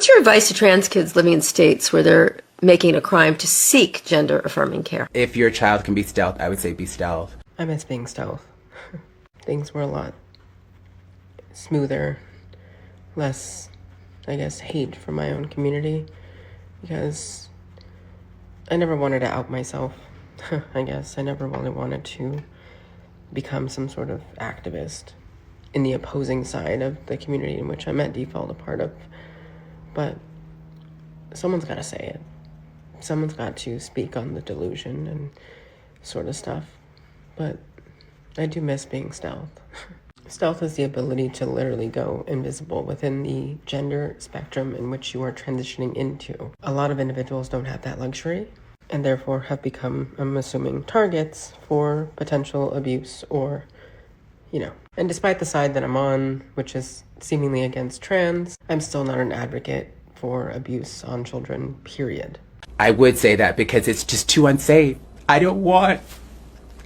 What's your advice to trans kids living in states where they're making it a crime to seek gender-affirming care? If your child can be stealth, I would say be stealth. I miss being stealth. Things were a lot smoother, less, I guess, hate from my own community, because I never wanted to out myself. I guess I never really wanted to become some sort of activist in the opposing side of the community in which I'm at default a part of. But someone's got to say it. Someone's got to speak on the delusion and sort of stuff. But I do miss being stealth. Stealth is the ability to literally go invisible within the gender spectrum in which you are transitioning into. A lot of individuals don't have that luxury, and therefore have become, I'm assuming, targets for potential abuse or, And despite the side that I'm on, which is seemingly against trans, I'm still not an advocate for abuse on children, period. I would say that because it's just too unsafe. I don't want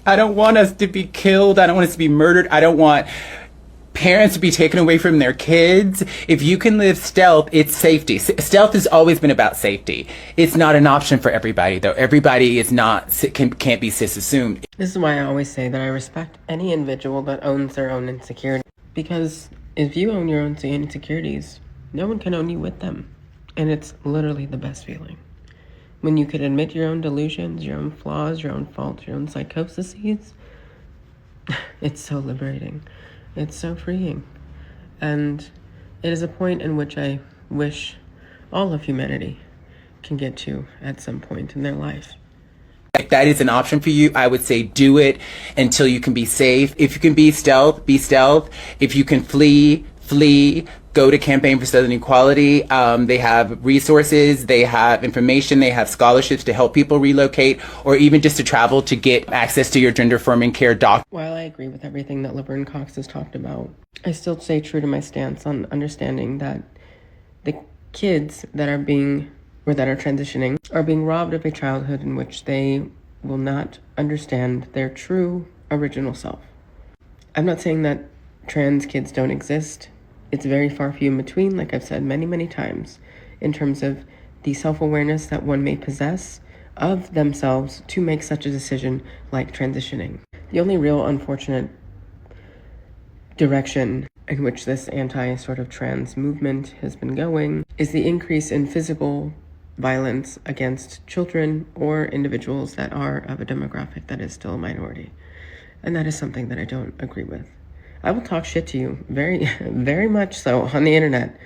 us to be killed. I don't want us to be murdered. I don't want parents to be taken away from their kids. If you can live stealth, it's safety. Stealth has always been about safety. It's not an option for everybody, though. Everybody is not can't be cis-assumed. This is why I always say that I respect any individual that owns their own insecurity. Because if you own your own insecurities, no one can own you with them. And it's literally the best feeling. When you could admit your own delusions, your own flaws, your own faults, your own psychoses, it's so liberating. It's so freeing. And it is a point in which I wish all of humanity can get to at some point in their life. If that is an option for you, I would say do it until you can be safe. If you can be stealth, be stealth. If you can flee. Go to Campaign for Southern Equality. They have resources, they have information, they have scholarships to help people relocate, or even just to travel to get access to your gender-affirming care doctor. While I agree with everything that Laverne Cox has talked about, I still stay true to my stance on understanding that the kids that are transitioning are being robbed of a childhood in which they will not understand their true original self. I'm not saying that trans kids don't exist. It's very far few in between, like I've said many, many times, in terms of the self-awareness that one may possess of themselves to make such a decision like transitioning. The only real unfortunate direction in which this anti-sort of trans movement has been going is the increase in physical violence against children or individuals that are of a demographic that is still a minority. And that is something that I don't agree with. I will talk shit to you, very, very much so, on the internet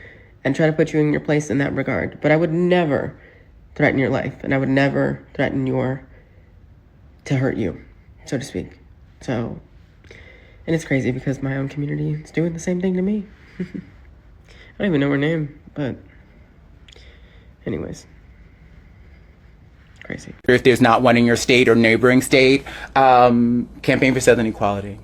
and try to put you in your place in that regard. But I would never threaten your life, and I would never threaten to hurt you, so to speak. So, and it's crazy because my own community is doing the same thing to me. I don't even know her name, but anyways. Crazy. If there's not one in your state or neighboring state, Campaign for Southern Equality.